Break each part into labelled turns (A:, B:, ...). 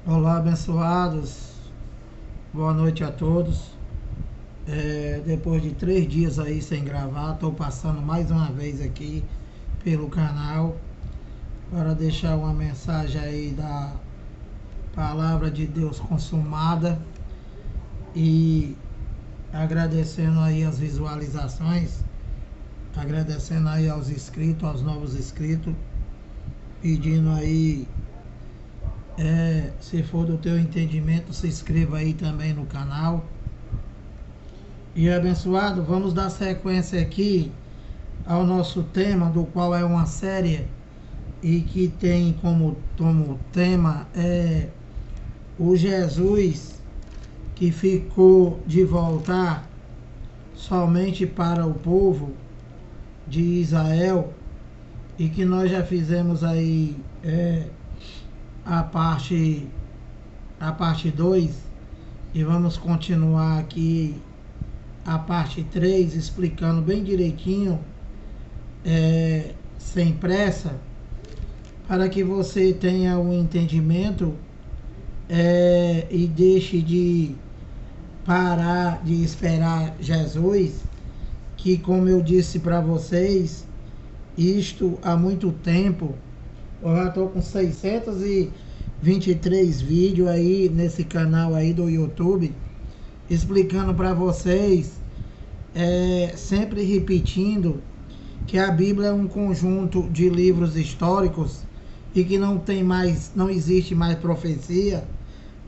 A: Olá, abençoados. Boa noite a todos. Depois de 3 dias aí sem gravar, estou passando mais uma vez aqui pelo canal para deixar uma mensagem aí da palavra de Deus consumada e agradecendo aí as visualizações, agradecendo aí aos inscritos, aos novos inscritos, pedindo aí, se for do teu entendimento, se inscreva aí também no canal. E abençoado, vamos dar sequência aqui ao nosso tema, do qual é uma série e que tem como tema o Jesus que ficou de voltar somente para o povo de Israel, e que nós já fizemos aí a parte 2 e vamos continuar aqui a parte 3 explicando bem direitinho, sem pressa, para que você tenha um entendimento e deixe de parar de esperar Jesus, que, como eu disse para vocês, isto há muito tempo. Eu já estou com 623 vídeos aí nesse canal aí do YouTube, explicando para vocês, sempre repetindo, que a Bíblia é um conjunto de livros históricos e que não existe mais profecia,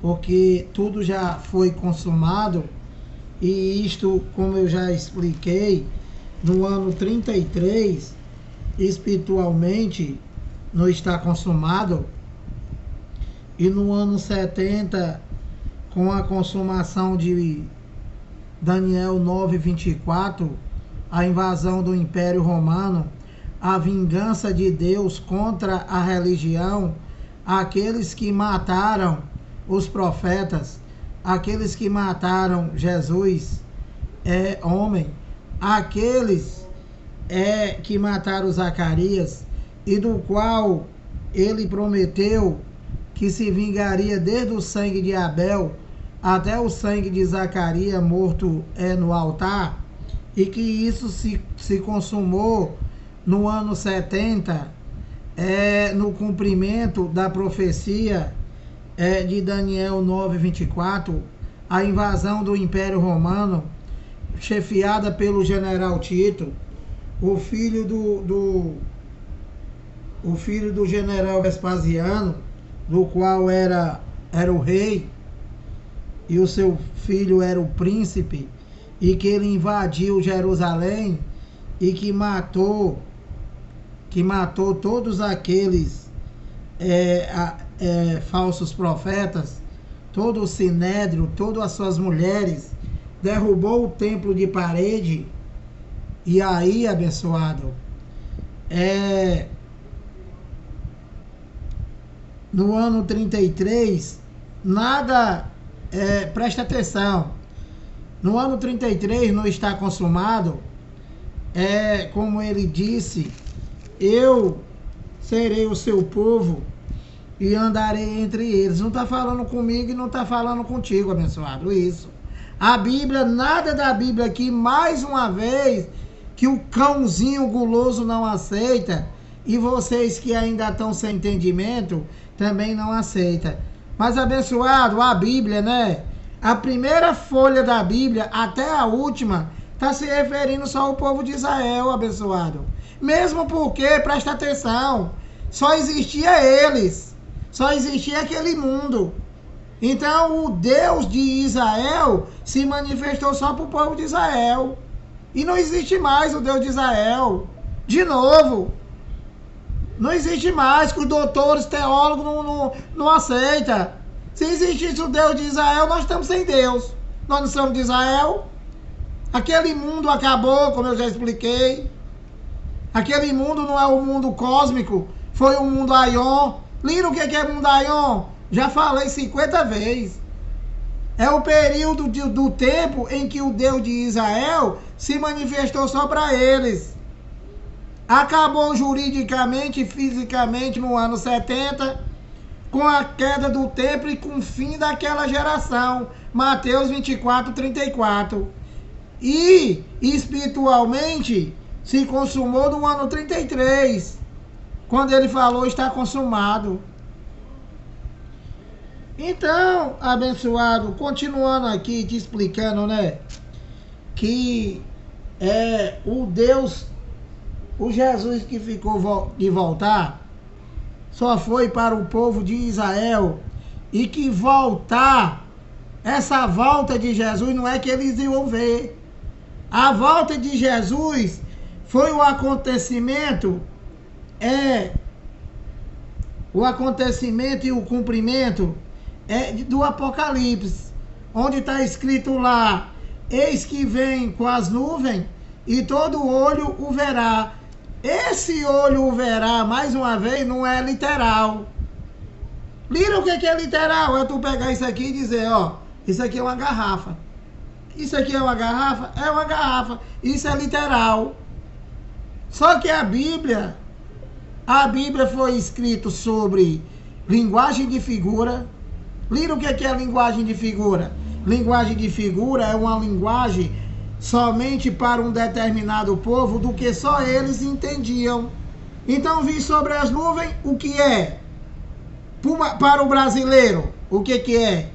A: porque tudo já foi consumado. E isto, como eu já expliquei, no ano 33, espiritualmente, não está consumado, e no ano 70, com a consumação de Daniel 9:24, a invasão do Império Romano, a vingança de Deus contra a religião, aqueles que mataram os profetas, aqueles que mataram Jesus, homem, aqueles que mataram Zacarias, e do qual ele prometeu que se vingaria desde o sangue de Abel até o sangue de Zacarias morto no altar, e que isso se consumou no ano 70, no cumprimento da profecia de Daniel 9:24, a invasão do Império Romano, chefiada pelo general Tito, o filho do general Vespasiano, do qual era o rei, e o seu filho era o príncipe, e que ele invadiu Jerusalém e que matou todos aqueles falsos profetas, todo o sinédrio, todas as suas mulheres, derrubou o templo de parede. E aí, abençoado, no ano 33, nada, presta atenção, no ano 33 não está consumado, como ele disse, eu serei o seu povo e andarei entre eles. Não está falando comigo e não está falando contigo, abençoado, isso. A Bíblia, nada da Bíblia aqui, mais uma vez, que o cãozinho guloso não aceita, e vocês que ainda estão sem entendimento, também não aceita. Mas, abençoado, a Bíblia, né? A primeira folha da Bíblia até a última está se referindo só ao povo de Israel, abençoado. Mesmo porque, presta atenção, só existia eles, só existia aquele mundo. Então o Deus de Israel se manifestou só para o povo de Israel. E não existe mais o Deus de Israel. De novo, não existe mais, que os doutores, teólogos não aceitam. Se existisse o Deus de Israel, nós estamos sem Deus. Nós não somos de Israel. Aquele mundo acabou, como eu já expliquei. Aquele mundo não é o mundo cósmico, foi o mundo Aion. Lira o que é mundo Aion? Já falei 50 vezes. É o período do tempo em que o Deus de Israel se manifestou só para eles. Acabou juridicamente e fisicamente no ano 70, com a queda do templo e com o fim daquela geração. Mateus 24, 34. E espiritualmente se consumou no ano 33, quando ele falou está consumado. Então, abençoado, continuando aqui te explicando, né, que o Deus, o Jesus que ficou de voltar, só foi para o povo de Israel, e que voltar, essa volta de Jesus não é que eles iam ver. A volta de Jesus foi o acontecimento e o cumprimento do Apocalipse, onde está escrito lá: eis que vem com as nuvens e todo olho o verá. Esse olho o verá, mais uma vez, não é literal. Lira, o que é literal? É tu pegar isso aqui e dizer, ó, isso aqui é uma garrafa. Isso aqui é uma garrafa? É uma garrafa. Isso é literal. Só que a Bíblia foi escrita sobre linguagem de figura. Lira, o que é linguagem de figura? Linguagem de figura é uma linguagem somente para um determinado povo, do que só eles entendiam. Então, vi sobre as nuvens, o que é? Para o brasileiro, o que é?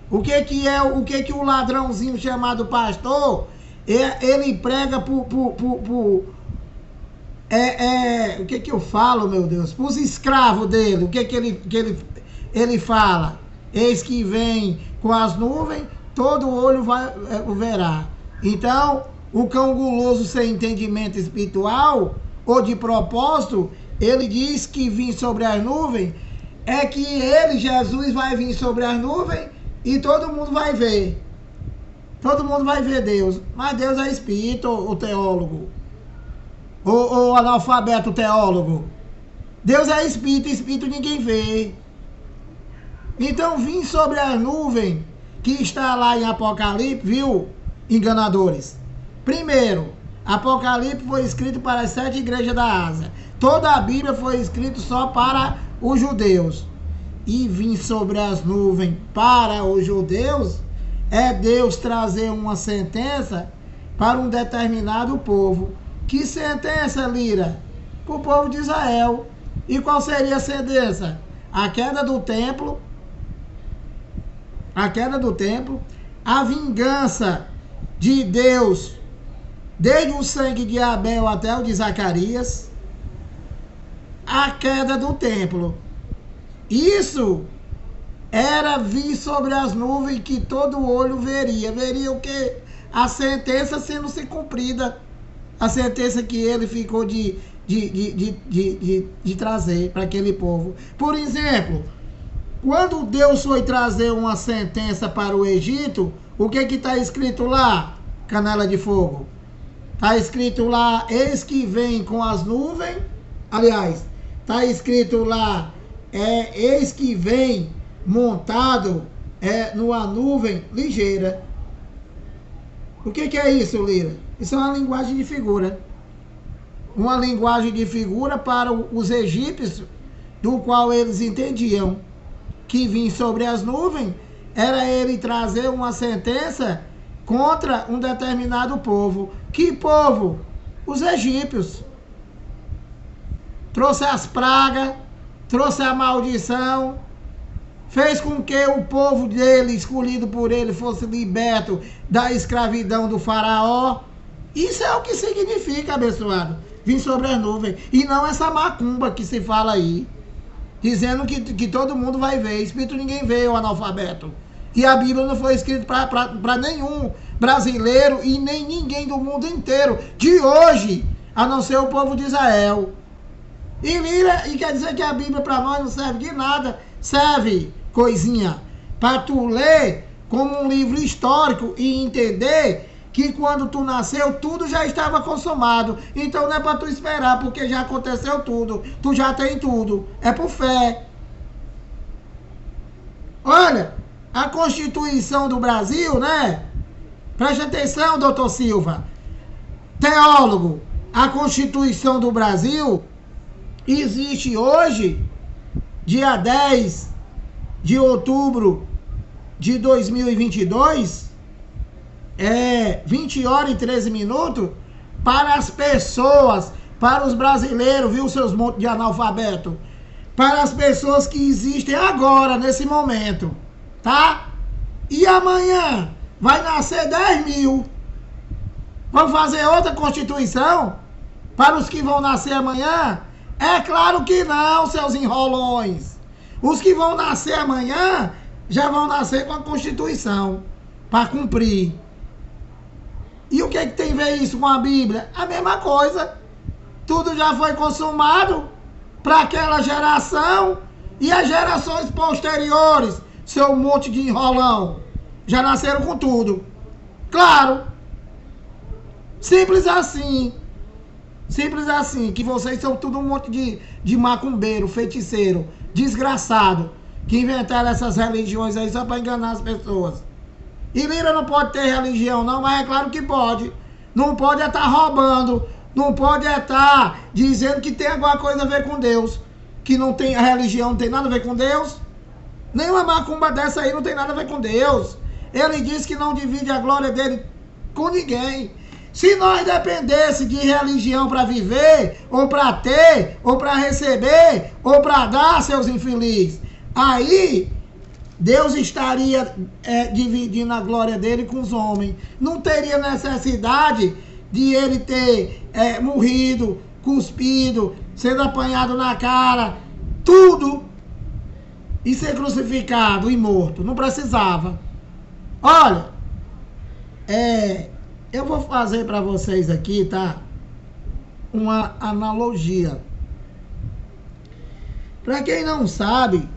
A: O que o ladrãozinho chamado pastor, ele prega o que eu falo, meu Deus? Para os escravos dele, o que ele fala? Eis que vem com as nuvens, todo olho o verá. Então, o cão guloso sem entendimento espiritual ou de propósito, ele diz que vir sobre as nuvens, é que ele, Jesus, vai vir sobre as nuvens e todo mundo vai ver. Todo mundo vai ver Deus. Mas Deus é espírito, o teólogo. O analfabeto teólogo. Deus é espírito, espírito ninguém vê. Então, vim sobre as nuvens, que está lá em Apocalipse, viu, enganadores? Primeiro, Apocalipse foi escrito para as 7 igrejas da Ásia. Toda a Bíblia foi escrita só para os judeus. E vim sobre as nuvens para os judeus é Deus trazer uma sentença para um determinado povo. Que sentença, Lira? Para o povo de Israel. E qual seria a sentença? A queda do templo, a vingança de Deus, desde o sangue de Abel até o de Zacarias, a queda do templo. Isso era vir sobre as nuvens que todo olho veria. Veria o quê? A sentença sendo se cumprida. A sentença que ele ficou de trazer para aquele povo. Por exemplo, quando Deus foi trazer uma sentença para o Egito, o que está escrito lá? Canela de fogo. Está escrito lá, eis que vem com as nuvens. Aliás, está escrito lá, eis que vem montado numa nuvem ligeira. O que é isso, Lira? Isso é uma linguagem de figura. Uma linguagem de figura para os egípcios, do qual eles entendiam que vir sobre as nuvens era ele trazer uma sentença contra um determinado povo. Que povo? Os egípcios. Trouxe as pragas, trouxe a maldição, fez com que o povo dele, escolhido por ele, fosse liberto da escravidão do faraó. Isso é o que significa, abençoado, vir sobre as nuvens. E não essa macumba que se fala aí, dizendo que todo mundo vai ver. Espírito ninguém vê, o analfabeto. E a Bíblia não foi escrita para nenhum brasileiro e nem ninguém do mundo inteiro de hoje, a não ser o povo de Israel. E quer dizer que a Bíblia para nós não serve de nada. Serve, coisinha, para tu ler como um livro histórico e entender que quando tu nasceu, tudo já estava consumado. Então não é para tu esperar, porque já aconteceu tudo. Tu já tem tudo. É por fé. Olha, a Constituição do Brasil, né? Preste atenção, doutor Silva. Teólogo, a Constituição do Brasil existe hoje dia 10 de outubro de 2022, 20 horas e 13 minutos, para as pessoas, para os brasileiros, viu, seus montes de analfabeto? Para as pessoas que existem agora, nesse momento, tá? E amanhã vai nascer 10 mil. Vamos fazer outra Constituição para os que vão nascer amanhã? É claro que não, seus enrolões. Os que vão nascer amanhã já vão nascer com a Constituição para cumprir. E o que tem a ver isso com a Bíblia? A mesma coisa. Tudo já foi consumado para aquela geração e as gerações posteriores, seu monte de enrolão, já nasceram com tudo. Claro. Simples assim. Simples assim, que vocês são tudo um monte de macumbeiro, feiticeiro, desgraçado, que inventaram essas religiões aí só para enganar as pessoas. E Lira não pode ter religião não, mas é claro que pode. Não pode estar roubando, não pode estar dizendo que tem alguma coisa a ver com Deus, que não tem, a religião não tem nada a ver com Deus. Nenhuma macumba dessa aí não tem nada a ver com Deus. Ele diz que não divide a glória dele com ninguém. Se nós dependesse de religião para viver, ou para ter, ou para receber, ou para dar, seus infelizes, aí Deus estaria dividindo a glória dele com os homens. Não teria necessidade de ele ter morrido, cuspido, sendo apanhado na cara, tudo, e ser crucificado e morto. Não precisava. Olha, eu vou fazer para vocês aqui, tá? Uma analogia. Para quem não sabe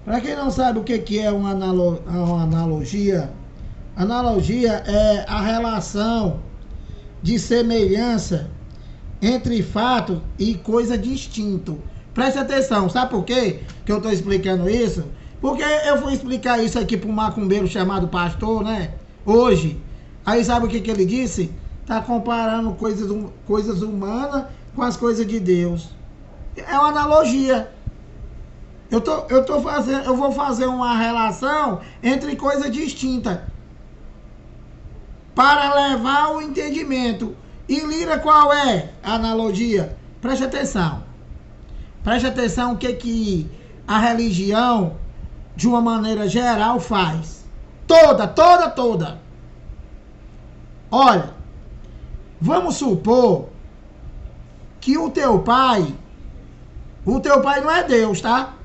A: o que é uma analogia, analogia é a relação de semelhança entre fato e coisa distinto. Preste atenção, sabe por quê que eu estou explicando isso? Porque eu fui explicar isso aqui para um macumbeiro chamado pastor, né? Hoje. Aí sabe o que ele disse? Tá comparando coisas humanas com as coisas de Deus. É uma analogia. Eu vou fazer uma relação entre coisas distintas para levar o entendimento. E Lira, qual é a analogia? Preste atenção. Preste atenção o que a religião, de uma maneira geral, faz. Toda. Olha, vamos supor que o teu pai não é Deus, tá?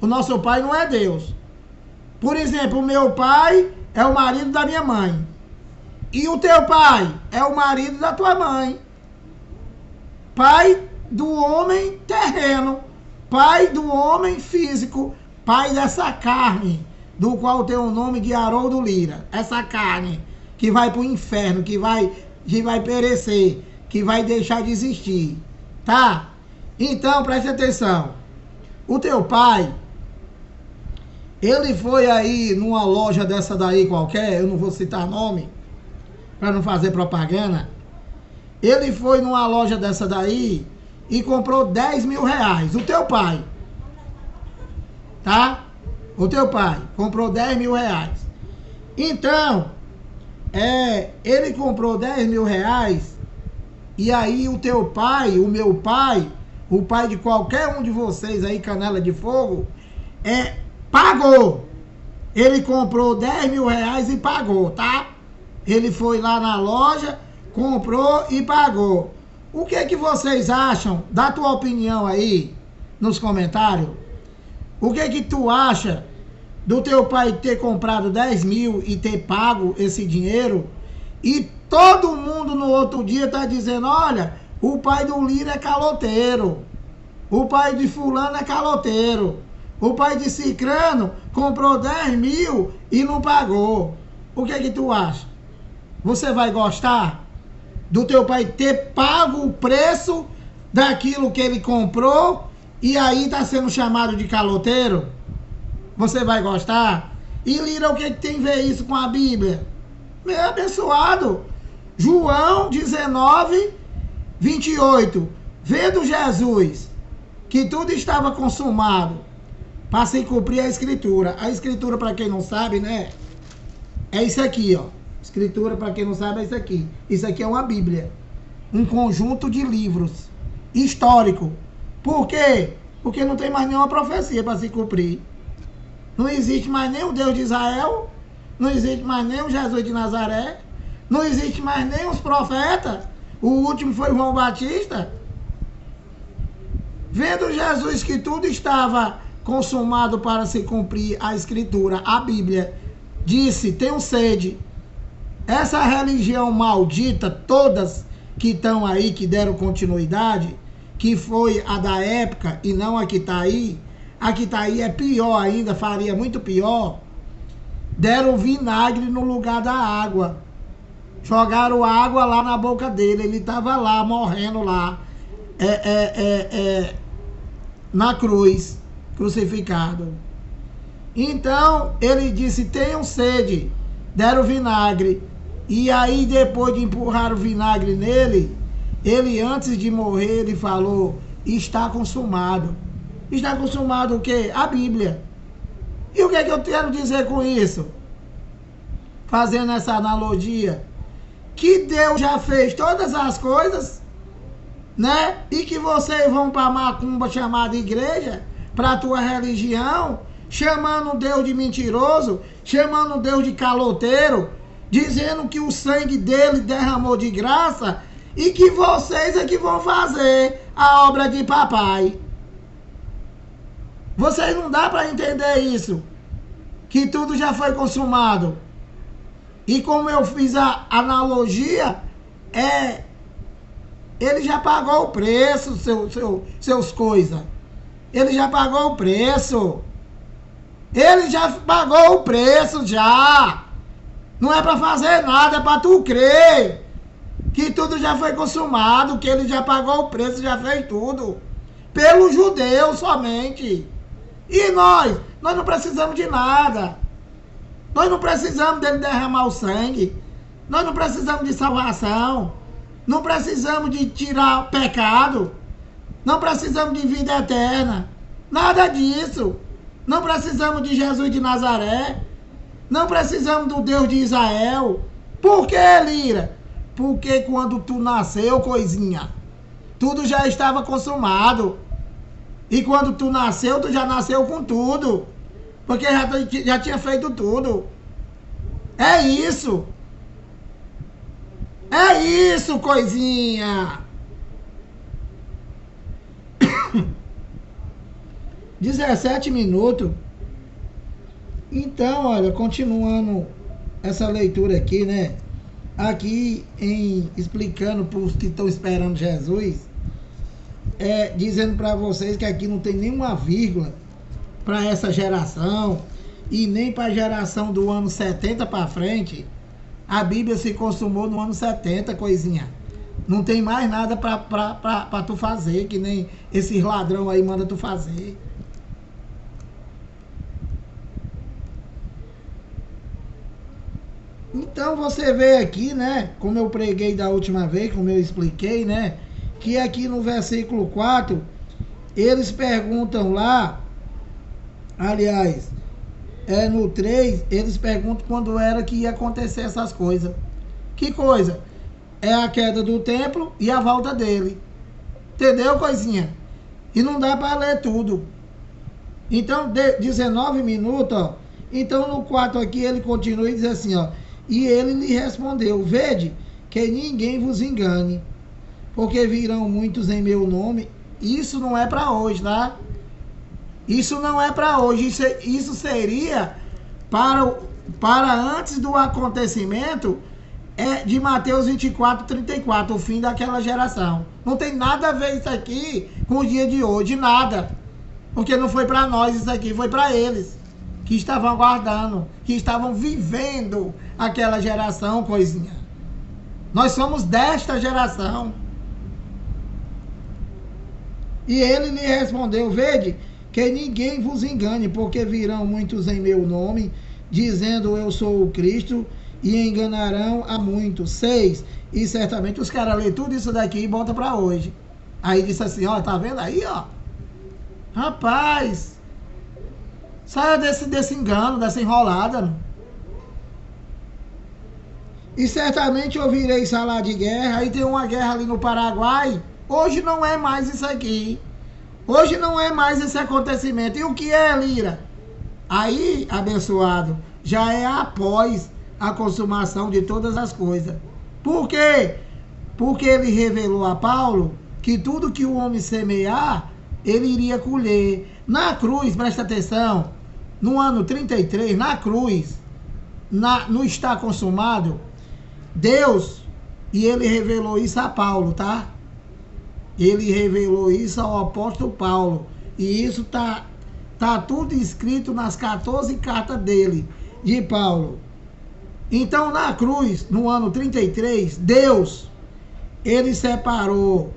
A: O nosso pai não é Deus. Por exemplo, o meu pai é o marido da minha mãe. E o teu pai é o marido da tua mãe. Pai do homem terreno. Pai do homem físico. Pai dessa carne, do qual tem o nome de Haroldo Lira. Essa carne que vai para o inferno, que vai perecer, que vai deixar de existir. Tá? Então, preste atenção. O teu pai, ele foi aí numa loja dessa daí qualquer, eu não vou citar nome, para não fazer propaganda. Ele foi numa loja dessa daí e comprou 10 mil reais. O teu pai. Tá? O teu pai comprou 10 mil reais. Então, ele comprou 10 mil reais e aí o teu pai, o meu pai, o pai de qualquer um de vocês aí, canela de fogo, pagou. Ele comprou 10 mil reais e pagou, tá? Ele foi lá na loja, comprou e pagou. O que vocês acham? Dá a tua opinião aí nos comentários. O que tu acha do teu pai ter comprado 10 mil e ter pago esse dinheiro? E todo mundo no outro dia tá dizendo, olha, o pai do Lira é caloteiro. O pai de fulano é caloteiro. O pai de Cicrano comprou 10 mil e não pagou. O que tu acha? Você vai gostar do teu pai ter pago o preço daquilo que ele comprou e aí tá sendo chamado de caloteiro? Você vai gostar? E Lira, o que tem a ver isso com a Bíblia? Meu abençoado, João 19, 28. Vendo Jesus que tudo estava consumado para se cumprir a Escritura. A Escritura, para quem não sabe, né? É isso aqui, ó. Escritura, para quem não sabe, é isso aqui. Isso aqui é uma Bíblia. Um conjunto de livros histórico. Por quê? Porque não tem mais nenhuma profecia para se cumprir. Não existe mais nem o Deus de Israel. Não existe mais nem o Jesus de Nazaré. Não existe mais nem os profetas. O último foi João Batista. Vendo Jesus que tudo estava consumado para se cumprir a Escritura, a Bíblia, disse, tenho sede. Essa religião maldita, todas que estão aí, que deram continuidade, que foi a da época e não a que está aí, a que está aí é pior ainda, faria muito pior, deram vinagre no lugar da água. Jogaram água lá na boca dele, ele estava lá, morrendo lá, na cruz, crucificado. Então, ele disse, tenham sede, deram vinagre, e aí depois de empurrar o vinagre nele, ele antes de morrer, ele falou, está consumado. Está consumado o quê? A Bíblia. E o que é que eu quero dizer com isso? Fazendo essa analogia, que Deus já fez todas as coisas, né? E que vocês vão para a macumba chamada igreja, para a tua religião, chamando Deus de mentiroso, chamando Deus de caloteiro, dizendo que o sangue dele derramou de graça e que vocês é que vão fazer a obra de papai. Vocês não dá para entender isso, que tudo já foi consumado. E como eu fiz a analogia, ele já pagou o preço, seus coisas. Ele já pagou o preço. Ele já pagou o preço, já. Não é para fazer nada, é para tu crer que tudo já foi consumado, que ele já pagou o preço, já fez tudo. Pelo judeu somente. E nós não precisamos de nada. Nós não precisamos dele derramar o sangue. Nós não precisamos de salvação. Não precisamos de tirar pecado. Não precisamos de vida eterna. Nada disso. Não precisamos de Jesus de Nazaré. Não precisamos do Deus de Israel. Por que, Lira? Porque quando tu nasceu, coisinha, tudo já estava consumado. E quando tu nasceu, tu já nasceu com tudo. Porque já tinha feito tudo. É isso. É isso, coisinha. 17 minutos. Então, olha, continuando essa leitura aqui, né? Aqui, explicando para os que estão esperando Jesus, dizendo para vocês que aqui não tem nenhuma vírgula para essa geração e nem para a geração do ano 70 para frente. A Bíblia se consumou no ano 70, coisinha. Não tem mais nada para tu fazer, que nem esses ladrão aí manda tu fazer. Então você vê aqui, né, como eu preguei da última vez, como eu expliquei, né, que aqui no versículo 4, eles perguntam lá, aliás, no 3, eles perguntam quando era que ia acontecer essas coisas. Que coisa? É a queda do templo e a volta dele. Entendeu, coisinha? E não dá para ler tudo. Então, 19 minutos, ó. Então, no 4 aqui, ele continua e diz assim, ó. E ele lhe respondeu, vede, que ninguém vos engane, porque virão muitos em meu nome. Isso não é para hoje, tá? Isso não é para hoje. Isso seria para antes do acontecimento de Mateus 24, 34, o fim daquela geração. Não tem nada a ver isso aqui com o dia de hoje, nada. Porque não foi para nós isso aqui, foi para eles, que estavam aguardando, que estavam vivendo aquela geração, coisinha. Nós somos desta geração. E ele lhe respondeu, vede, que ninguém vos engane, porque virão muitos em meu nome, dizendo eu sou o Cristo, e enganarão a muitos. 6. E certamente os caras lêem tudo isso daqui e botam para hoje. Aí disse assim, ó, tá vendo aí, ó? Rapaz, saia desse engano, dessa enrolada. Não? E certamente ouvireis falar de guerra. Aí tem uma guerra ali no Paraguai. Hoje não é mais isso aqui. Hoje não é mais esse acontecimento. E o que é, Lira? Aí, abençoado, já é após a consumação de todas as coisas. Por quê? Porque ele revelou a Paulo que tudo que o homem semear, ele iria colher. Na cruz, presta atenção, no ano 33, na cruz, no está consumado, Deus, e ele revelou isso a Paulo, tá? Ele revelou isso ao apóstolo Paulo. E isso tá tudo escrito nas 14 cartas dele, de Paulo. Então, na cruz, no ano 33, Deus, ele separou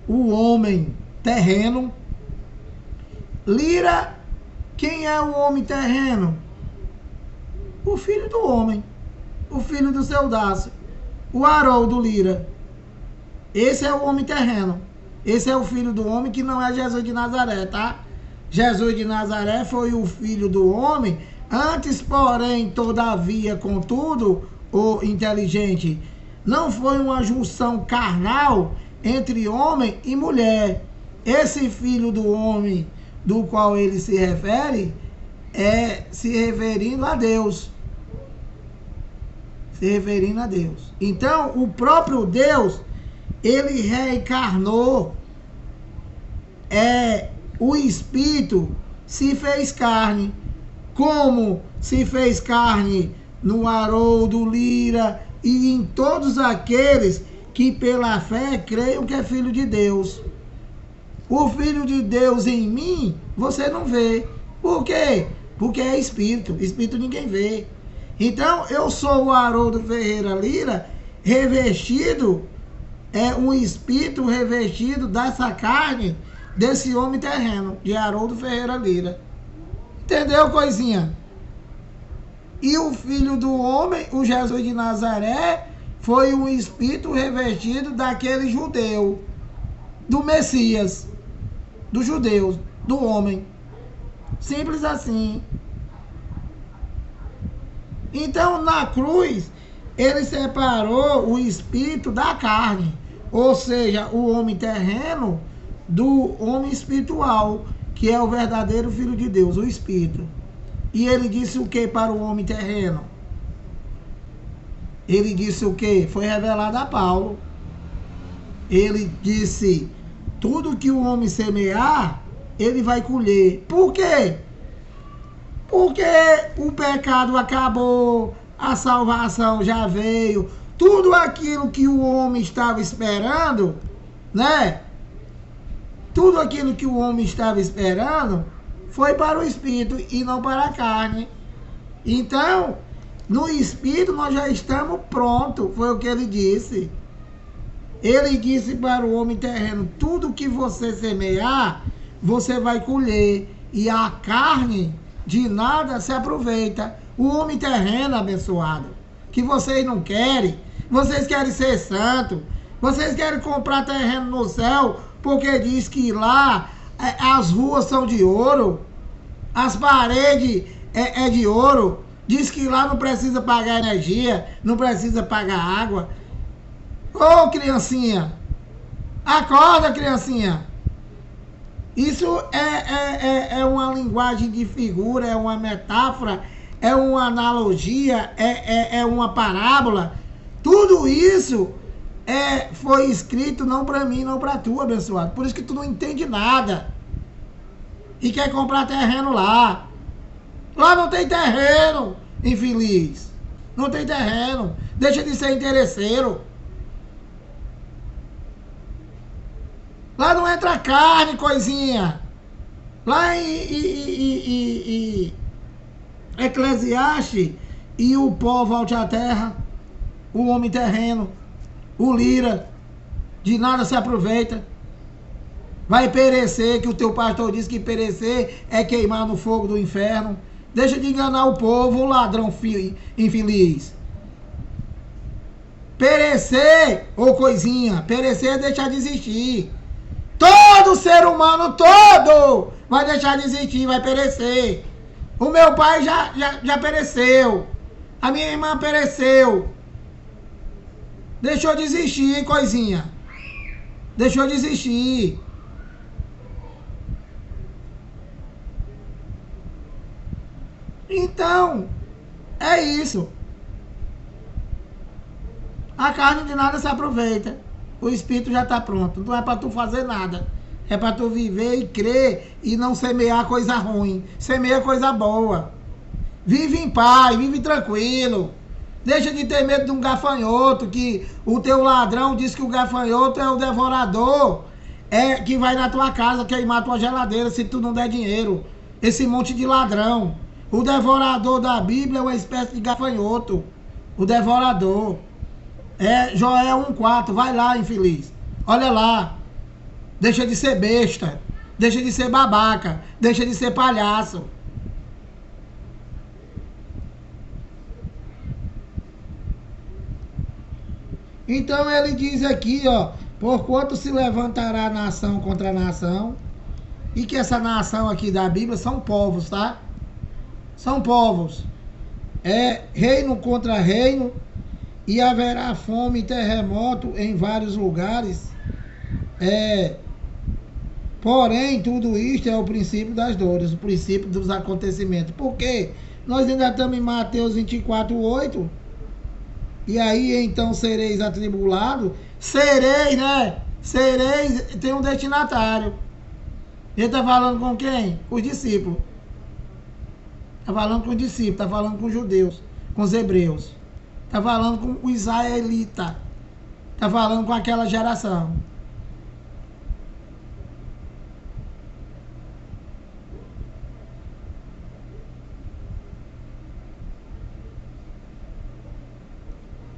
A: o homem terreno. Lira, quem é o homem terreno? O filho do homem, o filho do seu Dácio, o Haroldo Lira. Esse é o homem terreno. Esse é o filho do homem, que não é Jesus de Nazaré, tá? Jesus de Nazaré foi o filho do homem. Antes, porém, todavia, contudo, o inteligente, não foi uma junção carnal entre homem e mulher. Esse filho do homem, do qual ele se refere, é se referindo a Deus. Se referindo a Deus. Então, o próprio Deus, ele reencarnou. O Espírito se fez carne. Como se fez carne no Haroldo Lira e em todos aqueles que pela fé creiam que é filho de Deus. O filho de Deus em mim, você não vê. Por quê? Porque é Espírito. Espírito ninguém vê. Então, eu sou o Haroldo Ferreira Lira, revestido, um espírito revestido dessa carne, desse homem terreno, de Haroldo Ferreira Lira. Entendeu, coisinha? E o filho do homem, o Jesus de Nazaré, foi um espírito revestido daquele judeu, do Messias, dos judeus, do homem. Simples assim. Então, na cruz, ele separou o espírito da carne, ou seja, o homem terreno do homem espiritual, que é o verdadeiro Filho de Deus, o Espírito. E ele disse o que para o homem terreno? Ele disse o que? Foi revelado a Paulo. Ele disse, tudo que o homem semear, ele vai colher. Por quê? Porque o pecado acabou, a salvação já veio, tudo aquilo que o homem estava esperando, né? Tudo aquilo que o homem estava esperando foi para o Espírito e não para a carne. Então, no Espírito nós já estamos prontos, foi o que ele disse. Ele disse para o homem terreno, tudo que você semear, você vai colher. E a carne de nada se aproveita. O homem terreno, abençoado, que vocês não querem, vocês querem ser santo, vocês querem comprar terreno no céu, porque diz que lá as ruas são de ouro, as paredes é de ouro, diz que lá não precisa pagar energia, não precisa pagar água. Ô, criancinha, acorda, criancinha. Isso é uma linguagem de figura, é uma metáfora, é uma analogia, é uma parábola. Tudo isso foi escrito não para mim, não para tu, abençoado. Por isso que tu não entende nada. E quer comprar terreno lá. Lá não tem terreno, infeliz. Não tem terreno. Deixa de ser interesseiro. Lá não entra carne, coisinha. Lá em Eclesiastes, e o pó volte à terra, o homem terreno, o Lira, de nada se aproveita. Vai perecer, que o teu pastor disse que perecer é queimar no fogo do inferno. Deixa de enganar o povo, ladrão infeliz. Perecer, ô coisinha, perecer é deixar de existir. Todo ser humano, todo, vai deixar de existir, vai perecer. O meu pai já pereceu. A minha irmã pereceu. Deixou de existir, coisinha. Deixou de existir. Então, é isso. A carne de nada se aproveita. O espírito já está pronto. Não é para tu fazer nada. É para tu viver e crer e não semear coisa ruim. Semeia coisa boa. Vive em paz, vive tranquilo. Deixa de ter medo de um gafanhoto, que o teu ladrão diz que o gafanhoto é o devorador, que vai na tua casa queimar tua geladeira se tu não der dinheiro. Esse monte de ladrão. O devorador da Bíblia é uma espécie de gafanhoto. O devorador. É Joel 1,4. Vai lá, infeliz. Olha lá. Deixa de ser besta. Deixa de ser babaca. Deixa de ser palhaço. Então ele diz aqui, ó, porquanto se levantará nação contra nação, e que essa nação aqui da Bíblia são povos, tá? São povos. É reino contra reino, e haverá fome e terremoto em vários lugares. Porém, tudo isto é o princípio das dores, o princípio dos acontecimentos. Por quê? Nós ainda estamos em Mateus 24:8. E aí então sereis atribulados. Sereis, né? Sereis, tem um destinatário. Ele está falando com quem? Com os discípulos. Está falando com os discípulos, está falando com os judeus, com os hebreus. Está falando com o israelita. Está falando com aquela geração.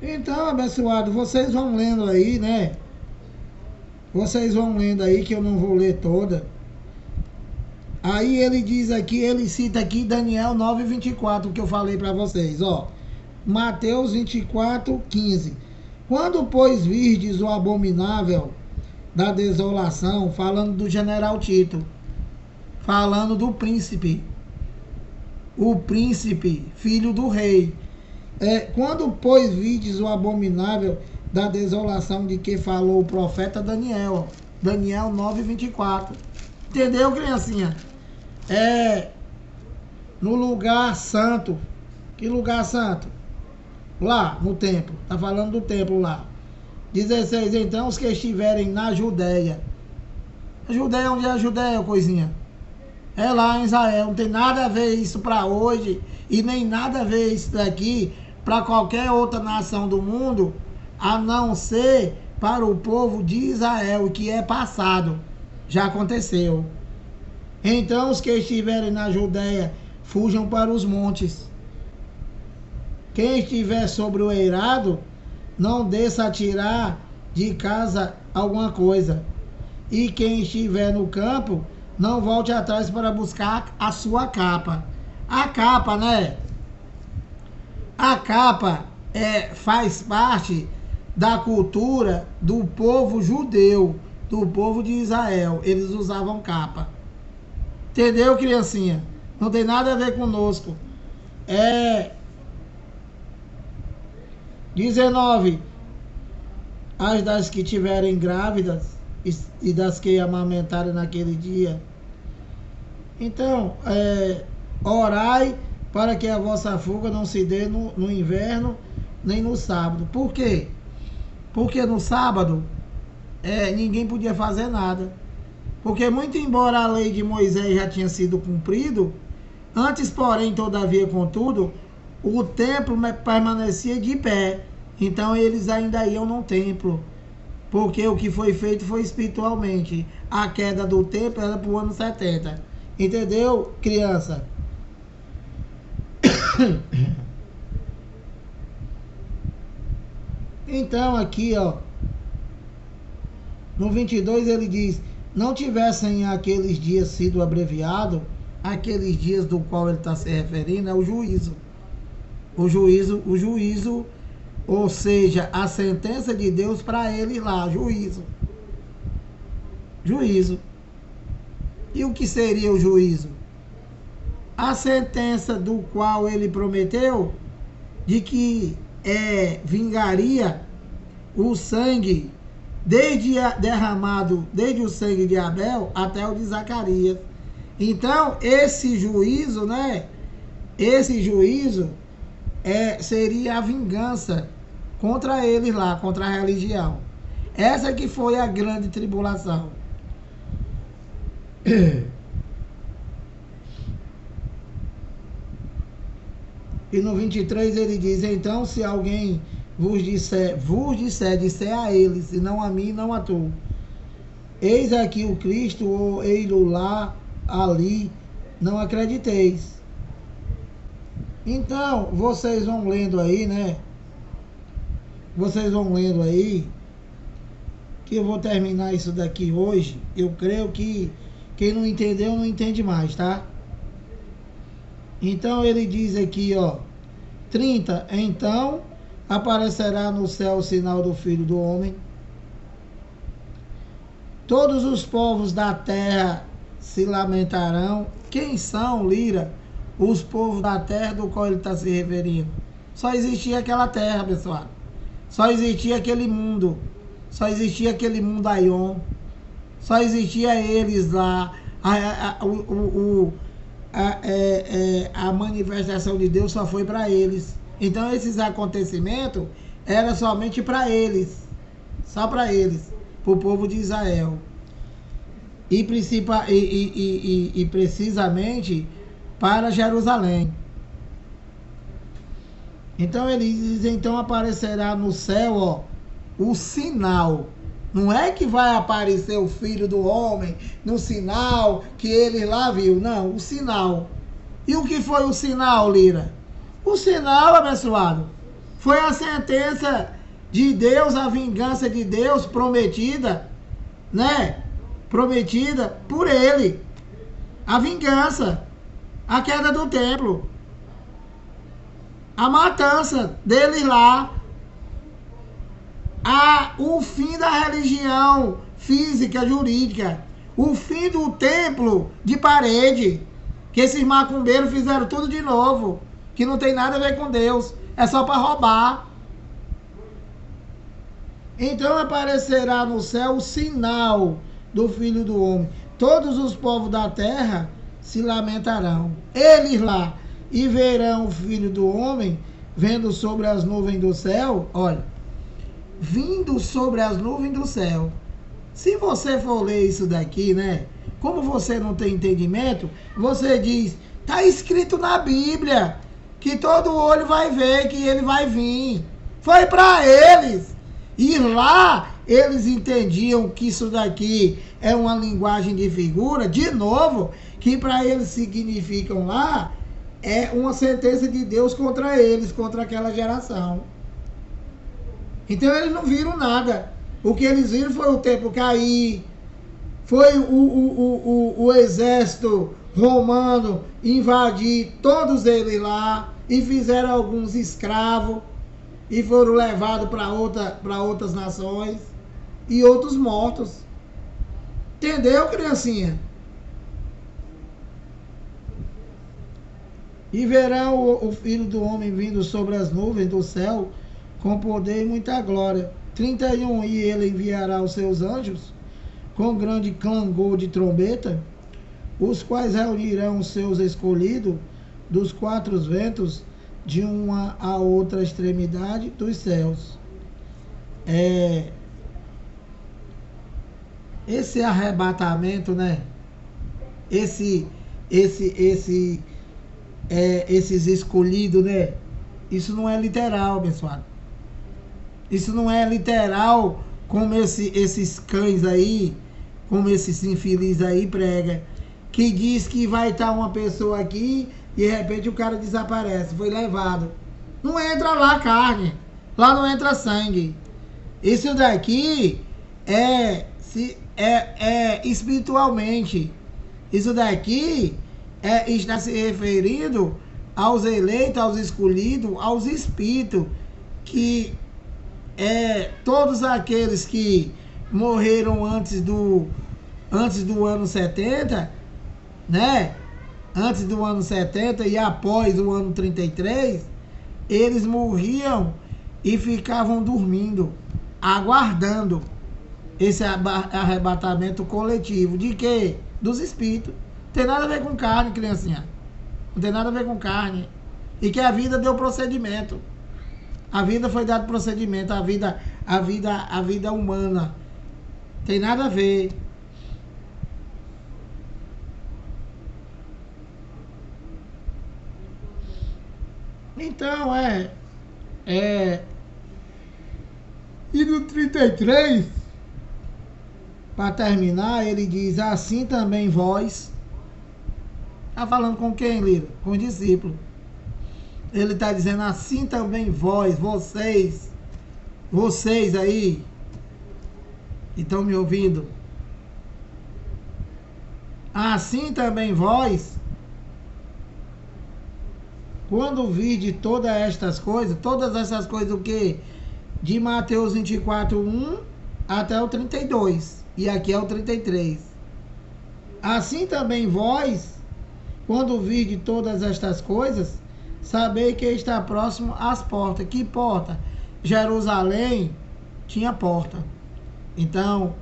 A: Então, abençoado, vocês vão lendo aí, né? Vocês vão lendo aí, que eu não vou ler toda. Aí ele diz aqui, ele cita aqui Daniel 9:24, que eu falei para vocês, ó. Mateus 24:15. Quando, pois, virdes o abominável da desolação, falando do general Tito, falando do príncipe, o príncipe, filho do rei. Quando, pois, vides o abominável da desolação de que falou o profeta Daniel. Daniel 9:24. Entendeu, criancinha? No lugar santo. Que lugar santo? Lá, no templo. Está falando do templo lá. 16. Então, os que estiverem na Judéia. A Judéia, onde é a Judéia, coisinha? É lá em Israel. Não tem nada a ver isso para hoje. E nem nada a ver isso daqui para qualquer outra nação do mundo, a não ser para o povo de Israel, que é passado, já aconteceu. Então os que estiverem na Judéia, fujam para os montes. Quem estiver sobre o eirado, não desça a tirar de casa alguma coisa. E quem estiver no campo, não volte atrás para buscar a sua capa. A capa, né? A capa faz parte da cultura do povo judeu, do povo de Israel. Eles usavam capa. Entendeu, criancinha? Não tem nada a ver conosco. 19. As das que tiverem grávidas e das que amamentarem naquele dia. Então, orai para que a vossa fuga não se dê no inverno, nem no sábado. Por quê? Porque no sábado, ninguém podia fazer nada. Porque muito embora a lei de Moisés já tinha sido cumprido, antes, porém, todavia, contudo, o templo permanecia de pé. Então, eles ainda iam no templo. Porque o que foi feito foi espiritualmente. A queda do templo era para o ano 70. Entendeu, criança? Então aqui, ó, no 22 ele diz: não tivessem aqueles dias sido abreviados, aqueles dias do qual ele está se referindo é o juízo. O juízo, ou seja, a sentença de Deus para ele lá, juízo. E o que seria o juízo? A sentença do qual ele prometeu de que vingaria o sangue derramado desde o sangue de Abel até o de Zacarias. Então, esse juízo, né? Esse juízo seria a vingança contra eles lá, contra a religião. Essa que foi a grande tribulação. E no 23 ele diz: então, se alguém vos disser a eles, e não a mim, não a tu, eis aqui o Cristo, ou ei-lo lá, ali, não acrediteis. Então, vocês vão lendo aí, né? Vocês vão lendo aí, que eu vou terminar isso daqui hoje. Eu creio que quem não entendeu, não entende mais, tá? Então ele diz aqui, ó, 30, então aparecerá no céu o sinal do Filho do Homem. Todos os povos da terra se lamentarão. Quem são, Lira, os povos da terra do qual ele está se referindo? Só existia aquela terra, pessoal. Só existia aquele mundo. Só existia aquele mundo Aion. Só existia eles lá. A manifestação de Deus só foi para eles. Então esses acontecimentos eram somente para eles, só para eles, para o povo de Israel, e precisamente para Jerusalém. Então ele diz: então aparecerá no céu, ó, o sinal. Não é que vai aparecer o Filho do Homem no sinal que ele lá viu. Não, o sinal. E o que foi o sinal, Lira? O sinal, abençoado, foi a sentença de Deus, a vingança de Deus prometida, né? Prometida por ele. A vingança, a queda do templo, a matança deles lá, o fim da religião física, jurídica, o fim do templo de parede, que esses macumbeiros fizeram tudo de novo, que não tem nada a ver com Deus, é só para roubar. Então aparecerá no céu o sinal do Filho do Homem. Todos os povos da terra se lamentarão, eles lá, e verão o Filho do Homem vendo sobre as nuvens do céu. Olha, vindo sobre as nuvens do céu. Se você for ler isso daqui, né? Como você não tem entendimento, você diz: tá escrito na Bíblia que todo olho vai ver que ele vai vir. Foi para eles. E lá eles entendiam que isso daqui é uma linguagem de figura, de novo, que para eles significam lá é uma sentença de Deus contra eles, contra aquela geração. Então eles não viram nada. O que eles viram foi o templo cair, foi o exército romano invadir todos eles lá e fizeram alguns escravos e foram levados para outras nações e outros mortos. Entendeu, criancinha? E verão o Filho do Homem vindo sobre as nuvens do céu com poder e muita glória. 31, e ele enviará os seus anjos com grande clangor de trombeta, os quais reunirão os seus escolhidos dos quatro ventos, de uma a outra extremidade dos céus. Esse arrebatamento, né? Esses escolhidos, né? Isso não é literal, pessoal. Isso não é literal como esses cães aí, como esses infelizes aí prega, que diz que vai estar uma pessoa aqui e de repente o cara desaparece, foi levado. Não entra lá carne, lá não entra sangue. Isso daqui é espiritualmente. Isso daqui está se referindo aos eleitos, aos escolhidos, aos espíritos, que todos aqueles que morreram antes do ano 70, né? Antes do ano 70 e após o ano 33, eles morriam e ficavam dormindo, aguardando esse arrebatamento coletivo. De quê? Dos espíritos. Não tem nada a ver com carne, criancinha. Não tem nada a ver com carne. E que a vida deu procedimento. A vida foi dado procedimento. A vida humana. Tem nada a ver. Então, E no 33, para terminar, ele diz: assim também vós. Está falando com quem, Lira? Com os discípulos. Ele está dizendo: assim também vós, vocês aí, que estão me ouvindo. Assim também vós, quando vide todas essas coisas o que? De Mateus 24, 1 até o 32. E aqui é o 33. Assim também vós, quando vide todas estas coisas, sabei que está próximo às portas. Que porta? Jerusalém tinha porta. Então,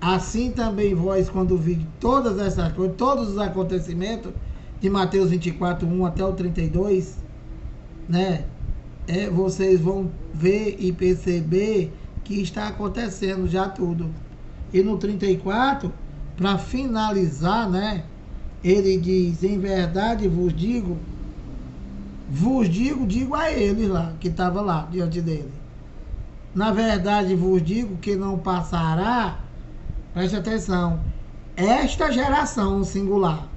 A: assim também vós, quando vide todas essas coisas, todos os acontecimentos, de Mateus 24, 1 até o 32, né? Vocês vão ver e perceber que está acontecendo já tudo. E no 34, para finalizar, né? Ele diz: em verdade digo a eles lá, que estava lá diante dele. Na verdade vos digo que não passará, preste atenção, esta geração singular.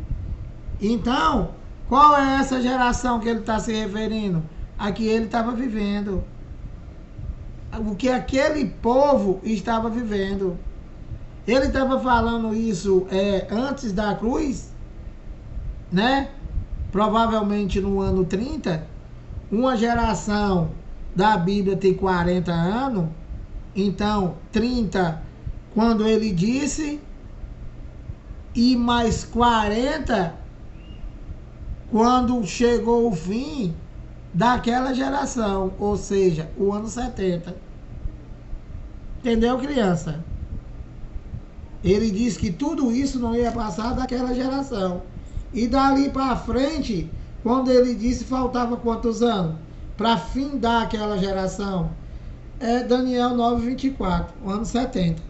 A: Então, qual é essa geração que ele está se referindo? A que ele estava vivendo. O que aquele povo estava vivendo. Ele estava falando isso antes da cruz, né? Provavelmente no ano 30. Uma geração da Bíblia tem 40 anos. Então, 30, quando ele disse, e mais 40 quando chegou o fim daquela geração, ou seja, o ano 70. Entendeu, criança? Ele disse que tudo isso não ia passar daquela geração. E dali para frente, quando ele disse, faltava quantos anos para findar aquela geração? Daniel 9:24, o ano 70.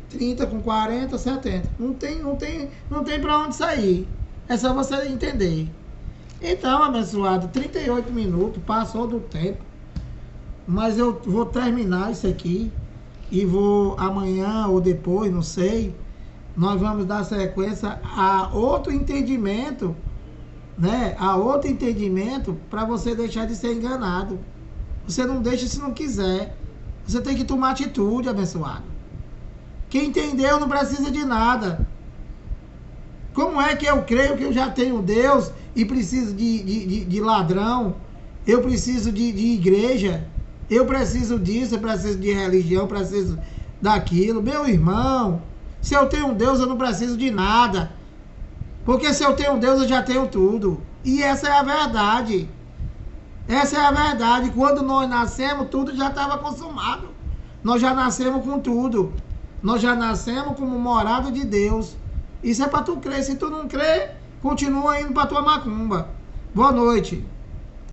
A: 30 com 40, 70. Não tem para onde sair. É só você entender. Então, abençoado, 38 minutos, passou do tempo. Mas eu vou terminar isso aqui. E vou amanhã ou depois, não sei. Nós vamos dar sequência a outro entendimento, né? A outro entendimento para você deixar de ser enganado. Você não deixa se não quiser. Você tem que tomar atitude, abençoado. Quem entendeu não precisa de nada. Como é que eu creio que eu já tenho Deus e preciso de ladrão? Eu preciso de igreja. Eu preciso disso, eu preciso de religião, eu preciso daquilo. Meu irmão, se eu tenho Deus, eu não preciso de nada. Porque se eu tenho Deus, eu já tenho tudo. E essa é a verdade. Essa é a verdade. Quando nós nascemos, tudo já estava consumado. Nós já nascemos com tudo. Nós já nascemos como morada de Deus. Isso é para tu crer. Se tu não crer, continua indo para tua macumba. Boa noite.